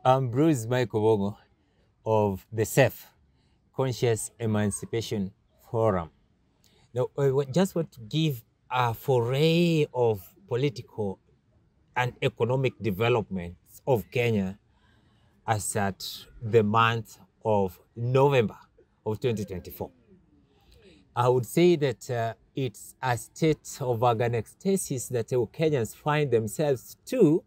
I'm Bruce Michael Bongo of the SEF, Conscious Emancipation Forum. Now, I just want to give a foray of political and economic development of Kenya as at the month of November of 2024. I would say that it's a state of anastasis that Kenyans find themselves to.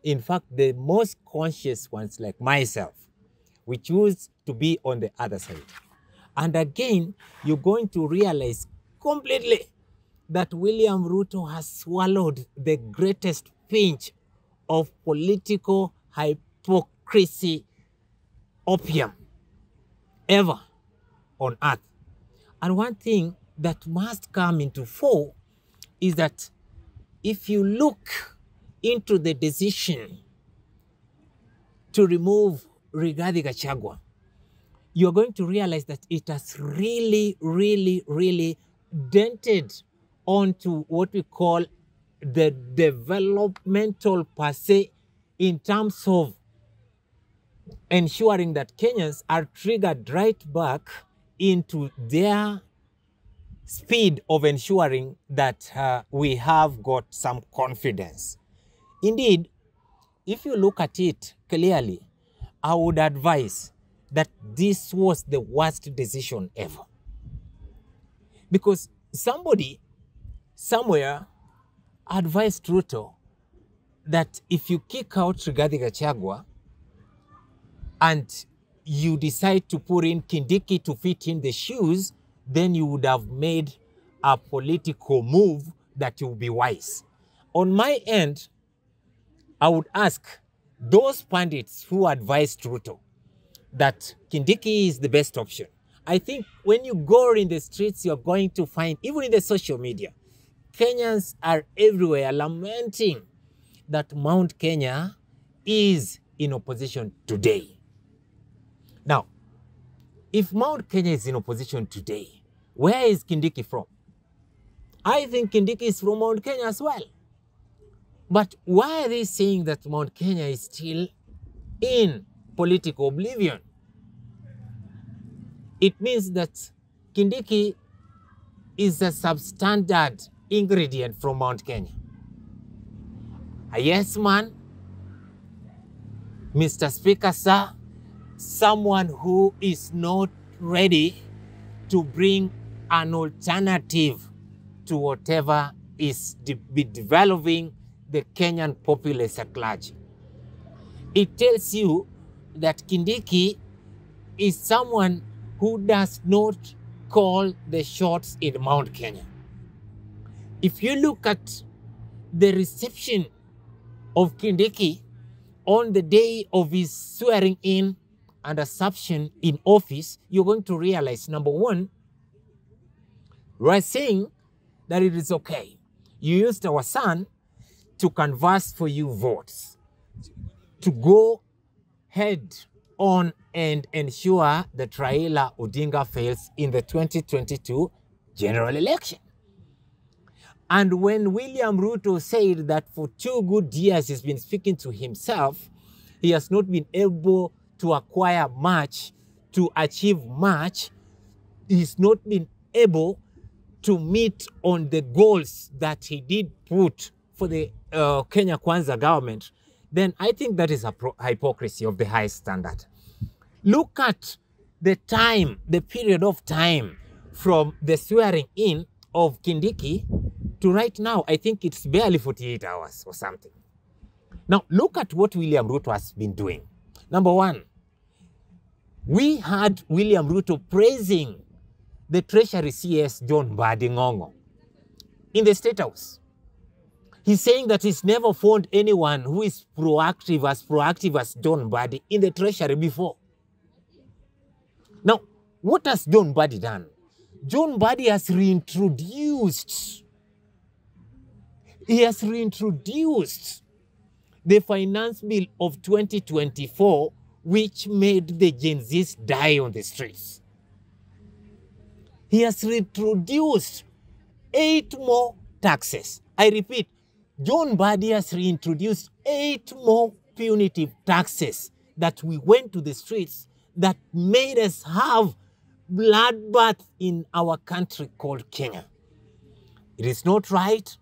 In fact, the most conscious ones like myself, we choose to be on the other side. And again, you're going to realize completely that William Ruto has swallowed the greatest pinch of political hypocrisy opium ever on earth. And one thing that must come into fore is that if you look into the decision to remove Rigathi Gachagua, you're going to realize that it has really dented onto what we call the developmental per se in terms of ensuring that Kenyans are triggered right back into their speed of ensuring that we have got some confidence. Indeed, if you look at it clearly, I would advise that this was the worst decision ever. Because somebody somewhere advised Ruto that if you kick out Rigathi Gachagua and you decide to put in Kindiki to fit in the shoes, then you would have made a political move that will be wise. On my end, I would ask those pundits who advised Ruto that Kindiki is the best option. I think when you go in the streets, you're going to find, even in the social media, Kenyans are everywhere lamenting that Mount Kenya is in opposition today. Now, if Mount Kenya is in opposition today, where is Kindiki from? I think Kindiki is from Mount Kenya as well. But why are they saying that Mount Kenya is still in political oblivion? It means that Kindiki is a substandard ingredient from Mount Kenya. A yes man, Mr. Speaker, sir, someone who is not ready to bring an alternative to whatever is developing the Kenyan populace at large. It tells you that Kindiki is someone who does not call the shots in Mount Kenya. If you look at the reception of Kindiki on the day of his swearing in and assumption in office, you're going to realize, number one, we're saying that it is okay. You used our son to canvass for you votes, to go head on and ensure that Raila Odinga fails in the 2022 general election. And when William Ruto said that for 2 good years he's been speaking to himself, he has not been able to acquire much, to achieve much, he's not been able to meet on the goals that he did put for the Kenya Kwanza government, then I think that is a hypocrisy of the highest standard. Look at the time, the period of time from the swearing in of Kindiki to right now. I think it's barely 48 hours or something. Now, look at what William Ruto has been doing. Number one, we had William Ruto praising the Treasury CS John Mbadi Ng'ong'o in the State House. He's saying that he's never found anyone who is proactive as John Mbadi in the Treasury before. Now, what has John Mbadi done? John Mbadi has reintroduced the finance bill of 2024, which made the Gen Zs die on the streets. He has reintroduced 8 more taxes. I repeat, John Mbadi has reintroduced 8 more punitive taxes that we went to the streets that made us have bloodbath in our country called Kenya. It is not right.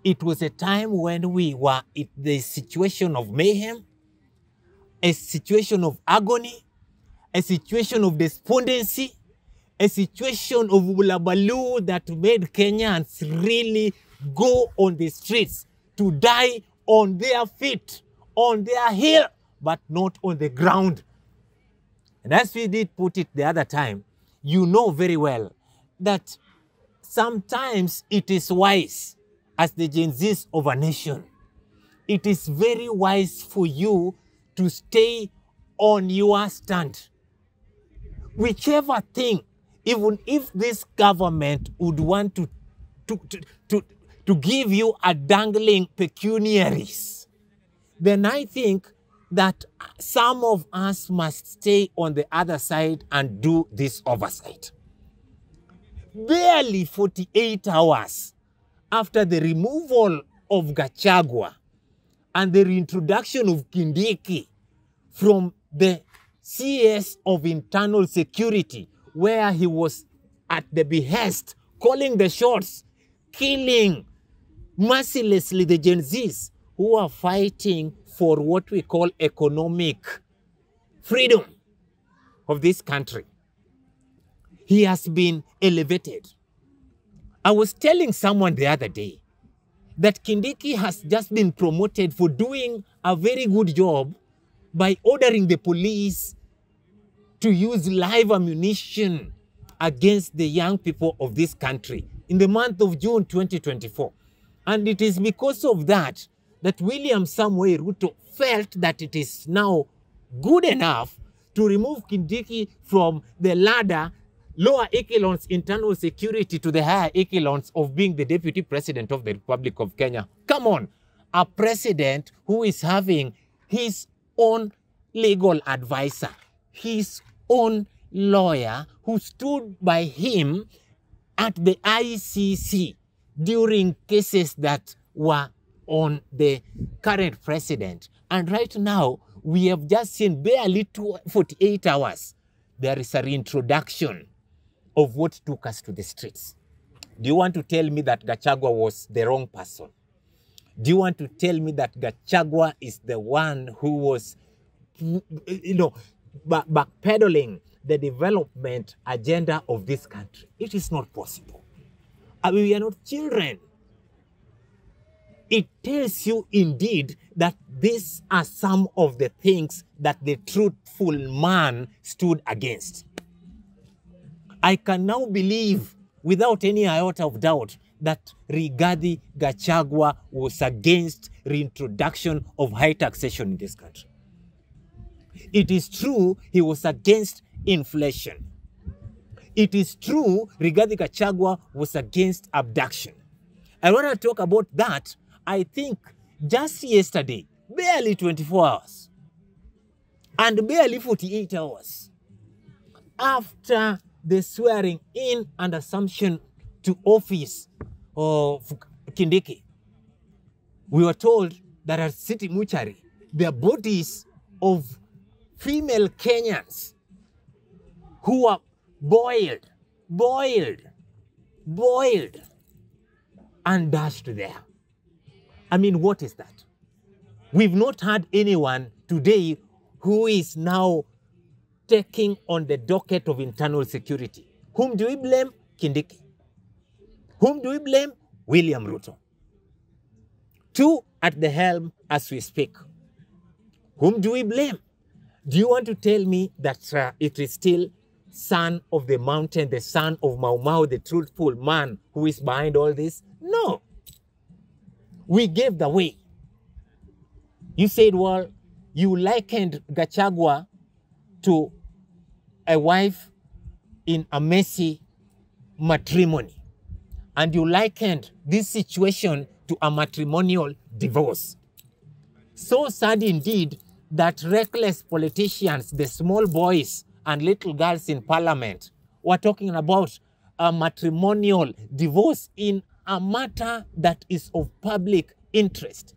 It was a time when we were in the situation of mayhem, a situation of agony, a situation of despondency, a situation of bulabaloo that made Kenyans really go on the streets to die on their feet, on their heel, but not on the ground. And as we did put it the other time, you know very well that sometimes it is wise, as the Gen Zs of a nation, it is very wise for you to stay on your stand. Whichever thing, even if this government would want to give you a dangling pecuniaries, then I think that some of us must stay on the other side and do this oversight. Barely 48 hours after the removal of Gachagua and the reintroduction of Kindiki from the CS of Internal Security, where he was at the behest, calling the shots, killing mercilessly the Gen Zs who are fighting for what we call economic freedom of this country. He has been elevated. I was telling someone the other day that Kindiki has just been promoted for doing a very good job by ordering the police to use live ammunition against the young people of this country in the month of June 2024. And it is because of that that William Samuel Ruto felt that it is now good enough to remove Kindiki from the ladder, lower echelons internal security, to the higher echelons of being the deputy president of the Republic of Kenya. Come on, a president who is having his own legal advisor, his own lawyer who stood by him at the ICC during cases that were on the current president. And right now, we have just seen barely 48 hours, there is a reintroduction of what took us to the streets. Do you want to tell me that Gachagua was the wrong person? Do you want to tell me that Gachagua is the one who was, backpedaling the development agenda of this country? It is not possible. I mean, we are not children. It tells you indeed that these are some of the things that the truthful man stood against. I can now believe, without any iota of doubt, that Rigathi Gachagua was against reintroduction of high taxation in this country. It is true he was against inflation. It is true Rigathi Gachagua was against abduction. I want to talk about that. I think just yesterday, barely 24 hours and barely 48 hours after the swearing in and assumption to office of Kindiki, we were told that at City Mortuary, the bodies of female Kenyans who were boiled, and dashed there. I mean, what is that? We've not had anyone today who is now taking on the docket of internal security. Whom do we blame? Kindiki. Whom do we blame? William Ruto. Two at the helm as we speak. Whom do we blame? Do you want to tell me that it is still son of the mountain, the son of Mau Mau, the truthful man who is behind all this? No. We gave the way. You said, well, you likened Gachagua to a wife in a messy matrimony. And you likened this situation to a matrimonial divorce. So sad indeed that reckless politicians, the small boys and little girls in parliament, were talking about a matrimonial divorce in a matter that is of public interest.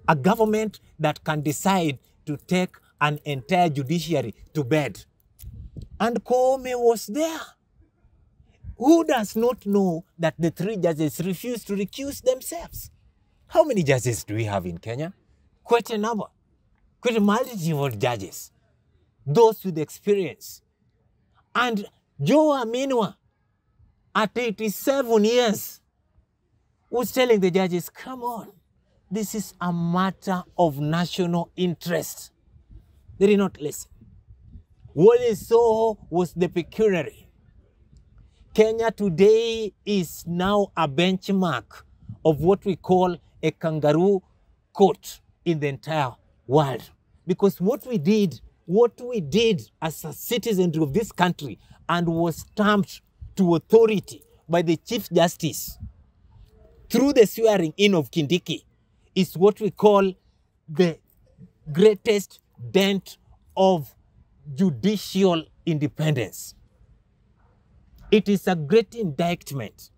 A government that can decide to take an entire judiciary to bed. And Koome was there. Who does not know that the 3 judges refused to recuse themselves? How many judges do we have in Kenya? Quite a number. Quite a multitude of judges. Those with experience. And Joe Aminwa, at 87 years, was telling the judges, come on, this is a matter of national interest. They did not listen. What they saw was the pecuniary. Kenya today is now a benchmark of what we call a kangaroo court in the entire world. Because what we did as a citizen of this country and was stamped to authority by the Chief Justice through the swearing in of Kindiki is what we call the greatest dent of judicial independence. It is a great indictment,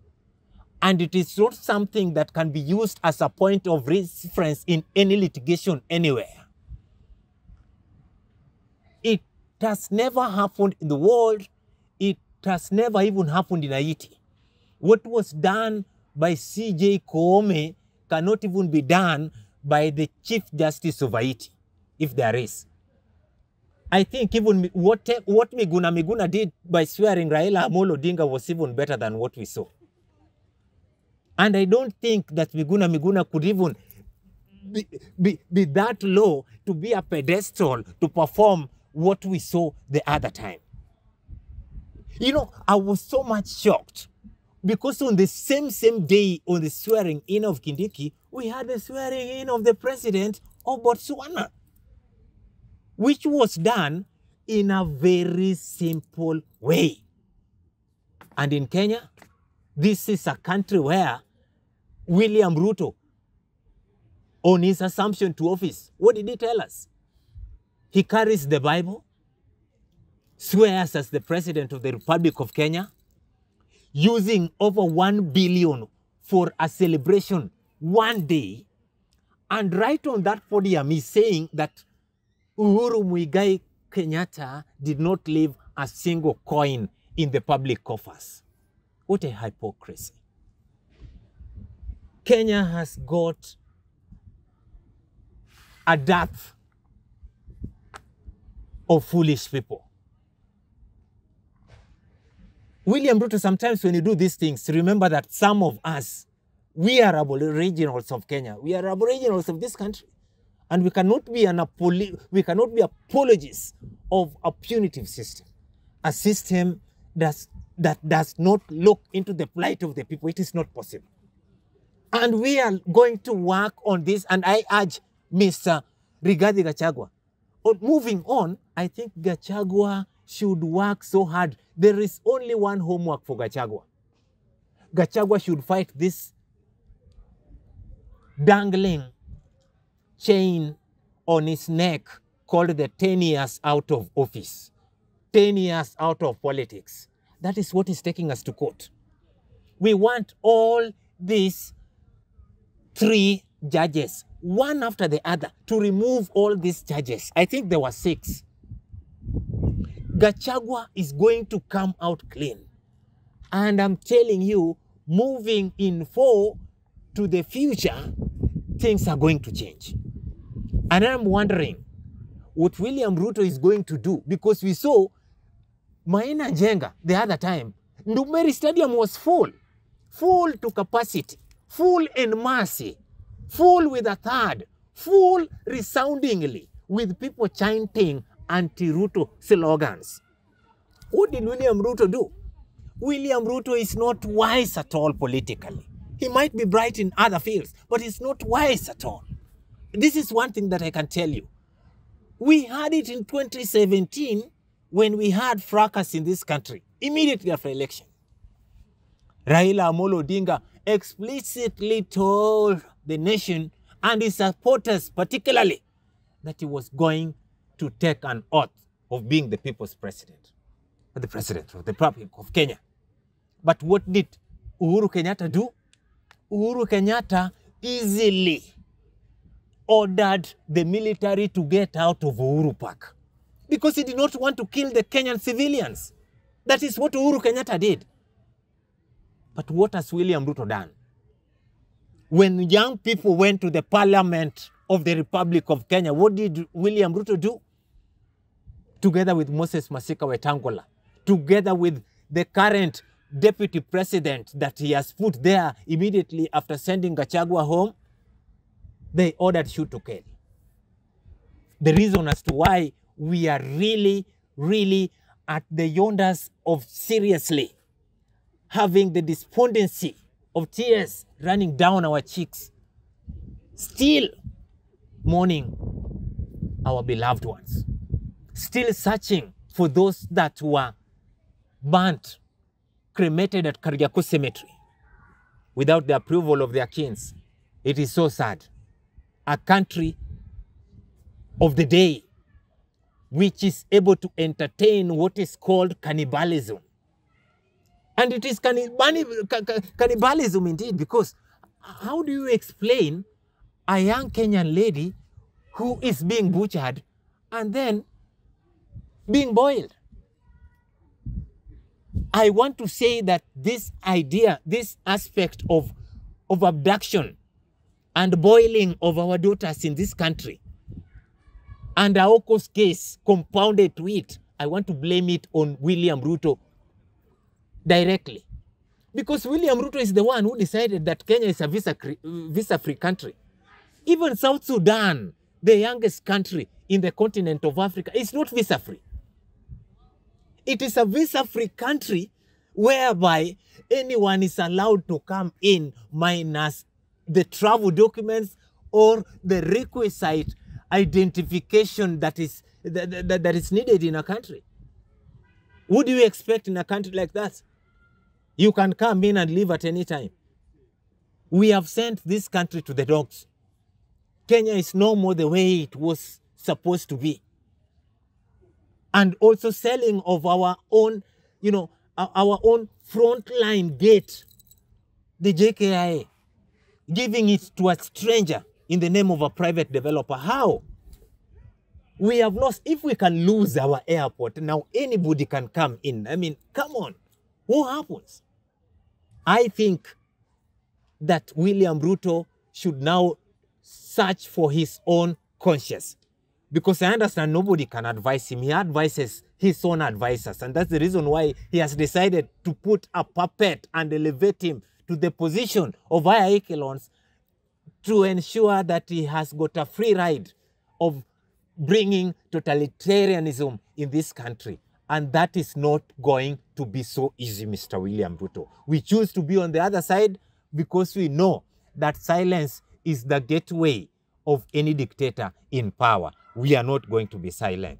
and it is not something that can be used as a point of reference in any litigation anywhere. It has never happened in the world. It has never even happened in Haiti. What was done by C.J. Koome cannot even be done by the Chief Justice of Haiti, if there is. I think even what Miguna did by swearing Raila Amolo Odinga was even better than what we saw. And I don't think that Miguna could even be that low to be a pedestal to perform what we saw the other time. You know, I was so much shocked because on the same day on the swearing in of Kindiki, we had the swearing in of the president of Botswana, which was done in a very simple way. And in Kenya, this is a country where William Ruto, on his assumption to office, what did he tell us? He carries the Bible, swears as the president of the Republic of Kenya, using over 1 billion for a celebration one day, and right on that podium he's saying that Uhuru Muigai Kenyatta did not leave a single coin in the public coffers. What a hypocrisy. Kenya has got a dearth of foolish people. William Ruto, sometimes when you do these things, remember that some of us, we are aboriginals of Kenya. We are aboriginals of this country. And we cannot be apologists of a punitive system. A system that does not look into the plight of the people. It is not possible. And we are going to work on this, and I urge Mr. Rigathi Gachagua. Moving on, I think Gachagua should work so hard. There is only one homework for Gachagua. Gachagua should fight this dangling chain on his neck called the 10 years out of office, 10 years out of politics. That is what is taking us to court. We want all these 3 judges, one after the other, to remove all these judges. I think there were 6. Gachagua is going to come out clean. And I'm telling you, moving in 4 to the future, things are going to change. And I'm wondering what William Ruto is going to do, because we saw Maina Njenga the other time. Ndumeri Stadium was full to capacity, full in mercy, full with a third, full resoundingly with people chanting anti-Ruto slogans. What did William Ruto do? William Ruto is not wise at all politically. He might be bright in other fields, but he's not wise at all. This is one thing that I can tell you. We had it in 2017 when we had fracas in this country, immediately after election. Raila Amolo Odinga explicitly told the nation and his supporters particularly that he was going to take an oath of being the people's president, the president of the Republic of Kenya. But what did Uhuru Kenyatta do? Uhuru Kenyatta easily ordered the military to get out of Uhuru Park because he did not want to kill the Kenyan civilians. That is what Uhuru Kenyatta did. But what has William Ruto done? When young people went to the Parliament of the Republic of Kenya, what did William Ruto do? Together with Moses Masika Wetangula, together with the current deputy president that he has put there immediately after sending Gachagua home, they ordered Hugh to kill. The reason as to why we are really, really at the yonders of seriously having the despondency of tears running down our cheeks, still mourning our beloved ones, still searching for those that were burnt, cremated at Kariakoo Cemetery without the approval of their kins. It is so sad. A country of the day which is able to entertain what is called cannibalism. And it is cannibalism indeed, because how do you explain a young Kenyan lady who is being butchered and then being boiled? I want to say that this idea, this aspect of abduction and boiling of our daughters in this country, and Aoko's case compounded to it, I want to blame it on William Ruto directly. Because William Ruto is the one who decided that Kenya is a visa-free country. Even South Sudan, the youngest country in the continent of Africa, is not visa-free. It is a visa-free country whereby anyone is allowed to come in minus the travel documents or the requisite identification that is needed in a country. What do you expect in a country like that? You can come in and leave at any time. We have sent this country to the dogs. Kenya is no more the way it was supposed to be. And also selling of our own, our own frontline gate, the JKIA, giving it to a stranger in the name of a private developer. How? We have lost. If we can lose our airport, now anybody can come in. I mean, come on. What happens? I think that William Ruto should now search for his own conscience. Because I understand nobody can advise him. He advises his own advisors. And that's the reason why he has decided to put a puppet and elevate him to the position of higher echelons to ensure that he has got a free ride of bringing totalitarianism in this country. And that is not going to be so easy, Mr. William Ruto. We choose to be on the other side because we know that silence is the gateway of any dictator in power. We are not going to be silent.